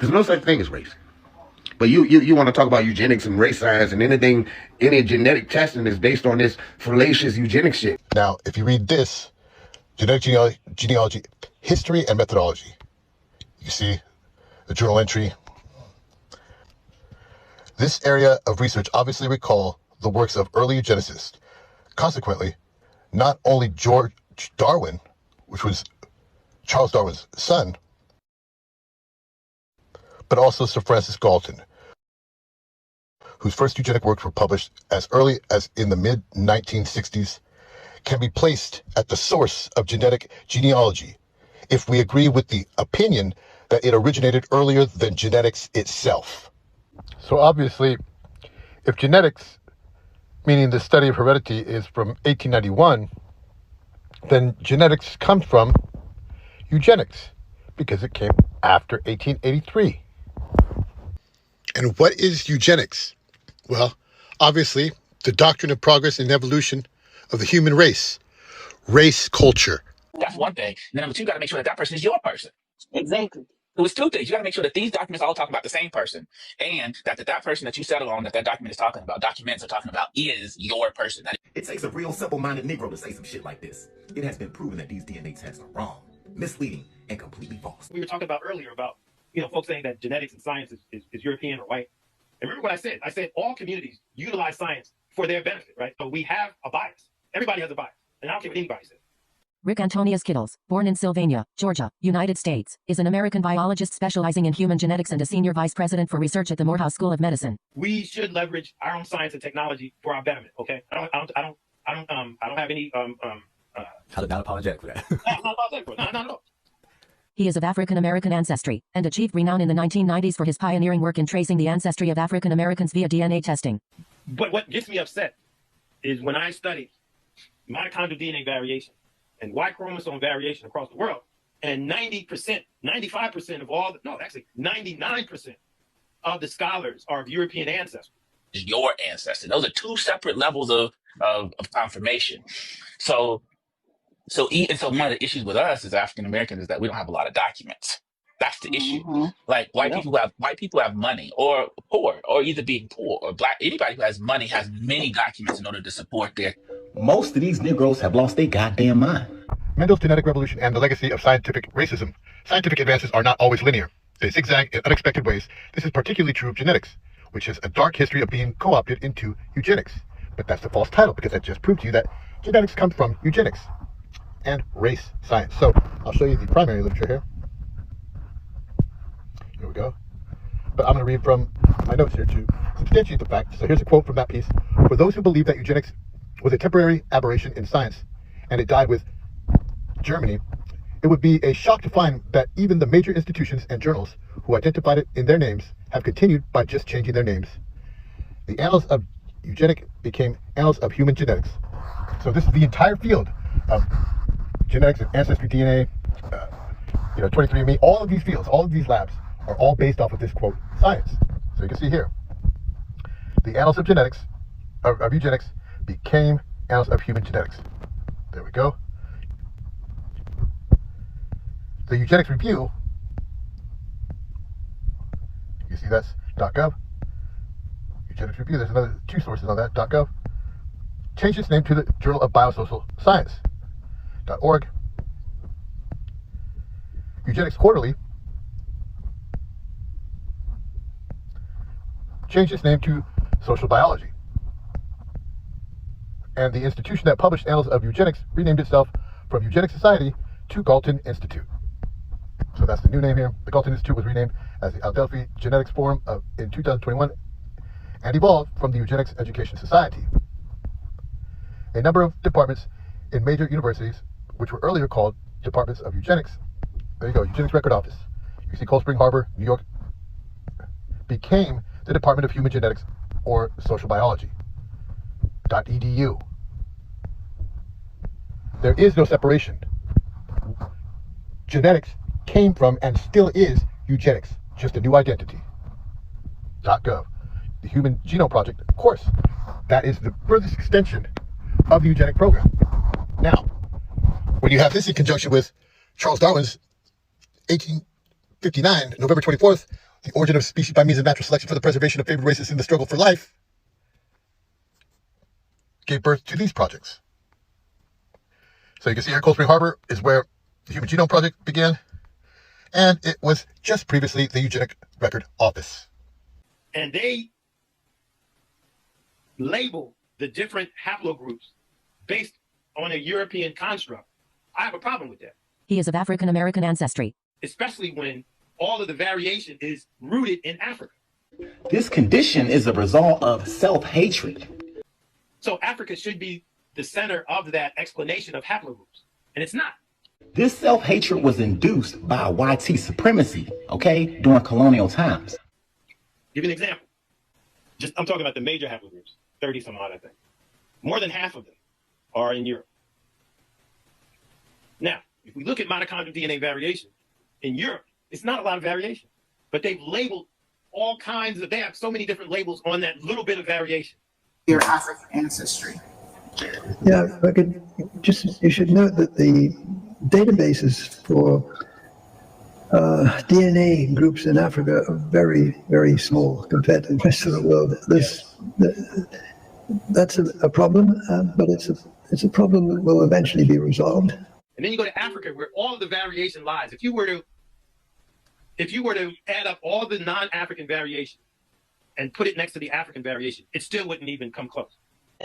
There's no such thing as race. But you want to talk about eugenics and race science and anything, any genetic testing is based on this fallacious eugenics shit. Now, if you read this, genetic genealogy, history and methodology, you see the journal entry. This area of research obviously recall the works of early eugenicists. Consequently, not only George Darwin, which was Charles Darwin's son, but also Sir Francis Galton, whose first eugenic works were published as early as in the mid-1960s, can be placed at the source of genetic genealogy if we agree with the opinion that it originated earlier than genetics itself. So obviously, if genetics, meaning the study of heredity, is from 1891, then genetics comes from eugenics, because it came after 1883. And what is eugenics? Well, obviously, the doctrine of progress and evolution of the human race culture. That's one thing. And then number two, you got to make sure that that person is your person. Exactly. So it's two things. You got to make sure that these documents all talk about the same person, and that person that you settle on, that document is talking about, documents are talking about, is your person. It takes a real simple-minded Negro to say some shit like this. It has been proven that these DNA tests are wrong, misleading, and completely false. We were talking about earlier about, folks saying that genetics and science is European or white. And remember what I said? I said all communities utilize science for their benefit, right? So we have a bias. Everybody has a bias. And I don't care what anybody says. Rick Antonius Kittles, born in Sylvania, Georgia, United States, is an American biologist specializing in human genetics and a senior vice president for research at the Morehouse School of Medicine. We should leverage our own science and technology for our betterment. Okay, I don't have any Not apologetic for that. not apologetic for it. No, not at all. He is of African American ancestry and achieved renown in the 1990s for his pioneering work in tracing the ancestry of African Americans via DNA testing. But what gets me upset is when I study mitochondrial DNA variation and Y chromosome variation across the world, and 90%, 95% of all, 99% of the scholars are of European ancestry. Your ancestor. Those are two separate levels of confirmation. So one of the issues with us as African Americans is that we don't have a lot of documents. That's the issue. Like white people have money or poor, or either being poor or black. Anybody who has money has many documents in order to support their. Most of these Negroes have lost their goddamn mind. Mendel's genetic revolution and the legacy of scientific racism. Scientific advances are not always linear. They zigzag in unexpected ways. This is particularly true of genetics, which has a dark history of being co-opted into eugenics. But that's the false title, because that just proved to you that genetics comes from eugenics and race science. So I'll show you the primary literature here. Here we go. But I'm going to read from my notes here to substantiate the fact. So here's a quote from that piece. For those who believe that eugenics was a temporary aberration in science and it died with Germany, it would be a shock to find that even the major institutions and journals who identified it in their names have continued by just changing their names. The annals of eugenics became annals of human genetics. So this is the entire field of genetics and ancestry, DNA, 23andMe, all of these fields, all of these labs are all based off of this quote, science. So you can see here, the annals of genetics, of eugenics, became annals of human genetics. There we go. The Eugenics Review, you see that's .gov. Eugenics Review, there's another two sources on that, .gov. Changed its name to the Journal of Biosocial Science, .org. Eugenics Quarterly changed its name to Social Biology. And the institution that published Annals of Eugenics renamed itself from Eugenics Society to Galton Institute. So that's the new name here. The Galton Institute was renamed as the Adelphi Genetics Forum in 2021 and evolved from the Eugenics Education Society. A number of departments in major universities, which were earlier called Departments of Eugenics, there you go, Eugenics Record Office, you see Cold Spring Harbor, New York, became the Department of Human Genetics or Social Biology. .edu. There is no separation. Genetics came from and still is eugenics, just a new identity. .gov. The Human Genome Project, of course, that is the furthest extension of the eugenic program. Now, when you have this in conjunction with Charles Darwin's 1859, November 24th, the origin of species by means of natural selection for the preservation of favored races in the struggle for life, gave birth to these projects. So you can see here, Cold Spring Harbor is where the Human Genome Project began, and it was just previously the Eugenic Record Office. And they label the different haplogroups based on a European construct. I have a problem with that. He is of African American ancestry. Especially when all of the variation is rooted in Africa. This condition is a result of self-hatred. So Africa should be the center of that explanation of haplogroups, and it's not. This self-hatred was induced by white supremacy, okay, during colonial times. Give you an example. I'm talking about the major haplogroups, 30 some odd, I think. More than half of them are in Europe. Now, if we look at mitochondrial DNA variation, in Europe, it's not a lot of variation, but they've labeled all kinds of, they have so many different labels on that little bit of variation. Your African ancestry. Yeah, if I could just, you should note that the databases for DNA groups in Africa are very, very small compared to the rest of the world. That's a problem, but it's a problem that will eventually be resolved. And then you go to Africa, where all of the variation lies. If you were to add up all the non-African variation and put it next to the African variation, it still wouldn't even come close.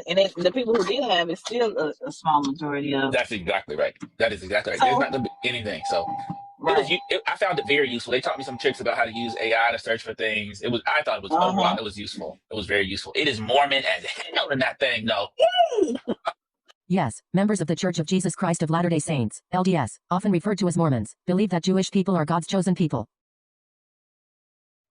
And the people who did have, it's still a small majority of. That's exactly right. That is exactly right. So, There's not going to be anything. So right. I found it very useful. They taught me some tricks about how to use AI to search for things. I thought it was overall, it was useful. It was very useful. It is Mormon as hell in that thing, though. Yes, members of the Church of Jesus Christ of Latter-day Saints, LDS, often referred to as Mormons, believe that Jewish people are God's chosen people.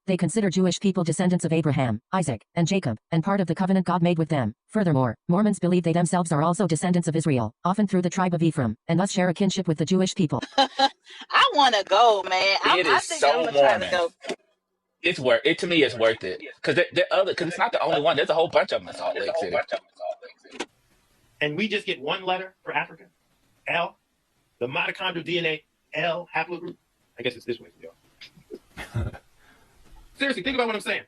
They consider Jewish people descendants of Abraham, Isaac, and Jacob, and part of the covenant God made with them. Furthermore, Mormons believe they themselves are also descendants of Israel, often through the tribe of Ephraim, and thus share a kinship with the Jewish people. I want to go, man. It is I think so I'm gonna try to go. It's worth it. To me, it's worth it because it's not the only one. There's a whole bunch of them in Salt Lake City. And we just get one letter for Africa, L, the mitochondrial DNA L haplogroup. I guess it's this way for y'all. Seriously, think about what I'm saying.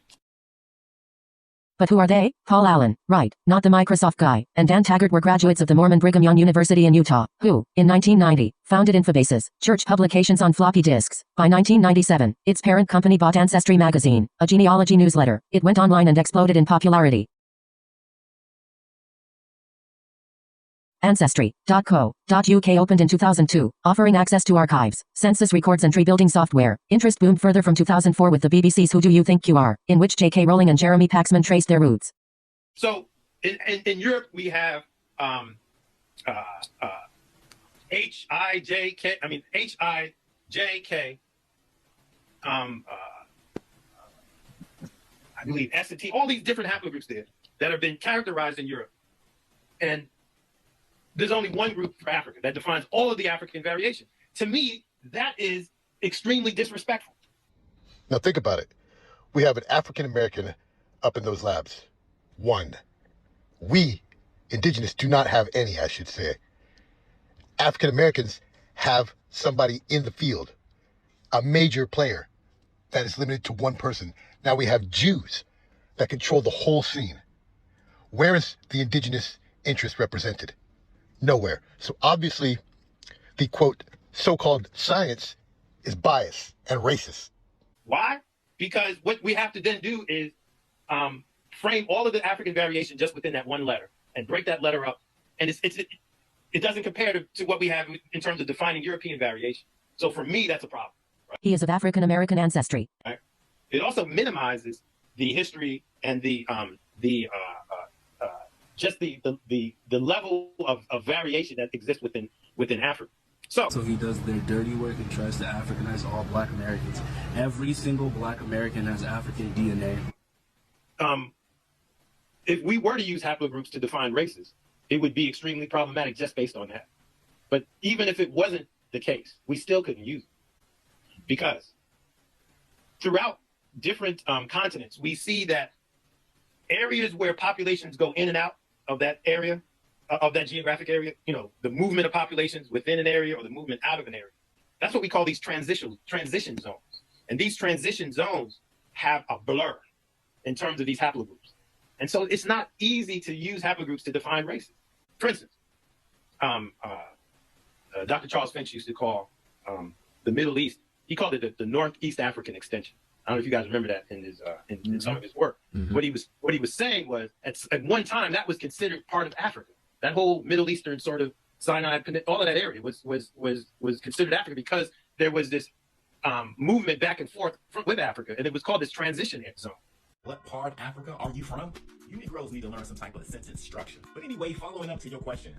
But who are they? Paul Allen, right, not the Microsoft guy, and Dan Taggart were graduates of the Mormon Brigham Young University in Utah, who, in 1990, founded Infobases, church publications on floppy disks. By 1997, its parent company bought Ancestry magazine, a genealogy newsletter. It went online and exploded in popularity. Ancestry.co.uk opened in 2002, offering access to archives, census records and tree-building software. Interest boomed further from 2004 with the BBC's Who Do You Think You Are?, in which J.K. Rowling and Jeremy Paxman traced their roots. So, in Europe, we have H-I-J-K, I believe S and T, all these different haplogroups there that have been characterized in Europe. And there's only one group for Africa that defines all of the African variation. To me, that is extremely disrespectful. Now think about it. We have an African American up in those labs. One. We, indigenous, do not have any, I should say. African Americans have somebody in the field, a major player that is limited to one person. Now we have Jews that control the whole scene. Where is the indigenous interest represented? Nowhere. So obviously, the quote, so-called science is biased and racist. Why? Because what we have to then do is frame all of the African variation just within that one letter and break that letter up. And it doesn't compare to what we have in terms of defining European variation. So for me, that's a problem. Right? He is of African American ancestry. Right? It also minimizes the history and the level of variation that exists within Africa. So he does their dirty work and tries to Africanize all Black Americans. Every single Black American has African DNA. If we were to use haplogroups to define races, it would be extremely problematic just based on that. But even if it wasn't the case, we still couldn't use it. Because throughout different continents, we see that areas where populations go in and out of that area, of that geographic area, the movement of populations within an area or the movement out of an area. That's what we call these transition zones. And these transition zones have a blur in terms of these haplogroups. And so it's not easy to use haplogroups to define races. For instance, Dr. Charles Finch used to call the Middle East, he called it the Northeast African extension. I don't know if you guys remember that in his in some of his work. What he was saying was at one time that was considered part of Africa. That whole Middle Eastern sort of Sinai, all of that area was considered Africa because there was this movement back and forth with Africa, and it was called this transition zone. What part of Africa are you from? You Negroes need to learn some type of sentence structure. But anyway, following up to your question,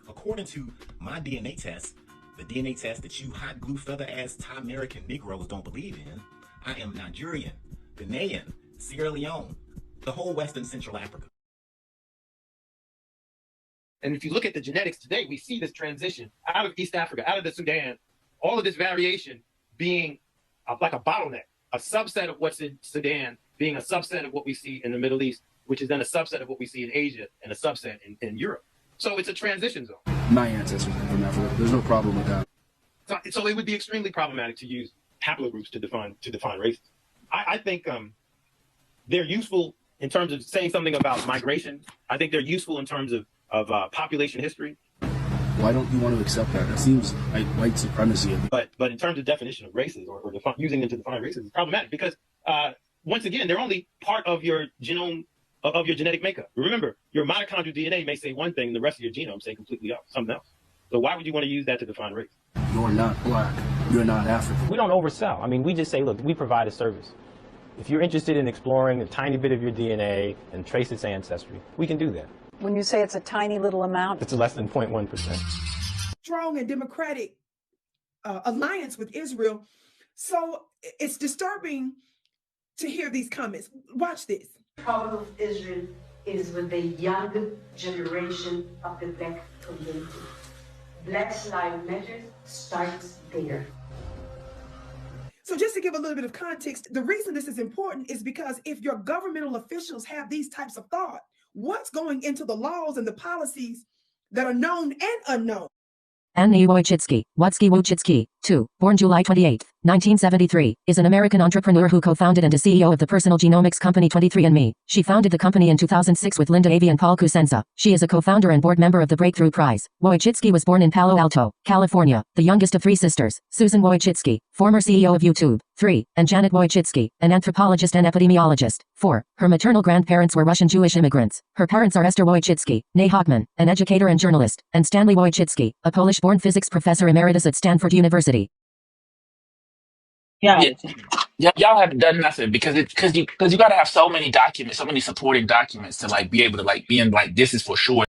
according to my DNA test, the DNA test that you hot glue feather ass Thai American Negroes don't believe in, I am Nigerian, Ghanaian, Sierra Leone, the whole Western Central Africa. And if you look at the genetics today, we see this transition out of East Africa, out of the Sudan, all of this variation being like a bottleneck, a subset of what's in Sudan being a subset of what we see in the Middle East, which is then a subset of what we see in Asia and a subset in Europe. So it's a transition zone. My ancestors are from Africa. There's no problem with that. So it would be extremely problematic to use haplogroups to define races. I think they're useful in terms of saying something about migration. I think they're useful in terms of population history. Why don't you want to accept that? That seems like white supremacy. But in terms of definition of races or using them to define races is problematic because once again, they're only part of your genome, of your genetic makeup. Remember, your mitochondrial DNA may say one thing, the rest of your genome say completely something else. So why would you want to use that to define race? You're not black. You're not African. We don't oversell. I mean, we just say, look, we provide a service. If you're interested in exploring a tiny bit of your DNA and trace its ancestry, we can do that. When you say it's a tiny little amount, it's less than 0.1%. Strong and democratic alliance with Israel. So it's disturbing to hear these comments. Watch this. The problem of Israel is with the young generation of the black community. Black Lives Matter starts there. So just to give a little bit of context, the reason this is important is because if your governmental officials have these types of thought, what's going into the laws and the policies that are known and unknown? Annie Wojcicki, Wojcicki, 2, born July 28, 1973, is an American entrepreneur who co-founded and is CEO of the personal genomics company 23andMe. She founded the company in 2006 with Linda Avey and Paul Kusenza. She is a co-founder and board member of the Breakthrough Prize. Wojcicki was born in Palo Alto, California, the youngest of three sisters, Susan Wojcicki, former CEO of YouTube, 3, and Janet Wojcicki, an anthropologist and epidemiologist, 4. Her maternal grandparents were Russian Jewish immigrants. Her parents are Esther Wojcicki, née Hochman, an educator and journalist, and Stanley Wojcicki, a Polish-born physics professor emeritus at Stanford University. Yeah, y'all haven't done nothing because you got to have so many documents, so many supporting documents to like be able to like be in like this is for sure.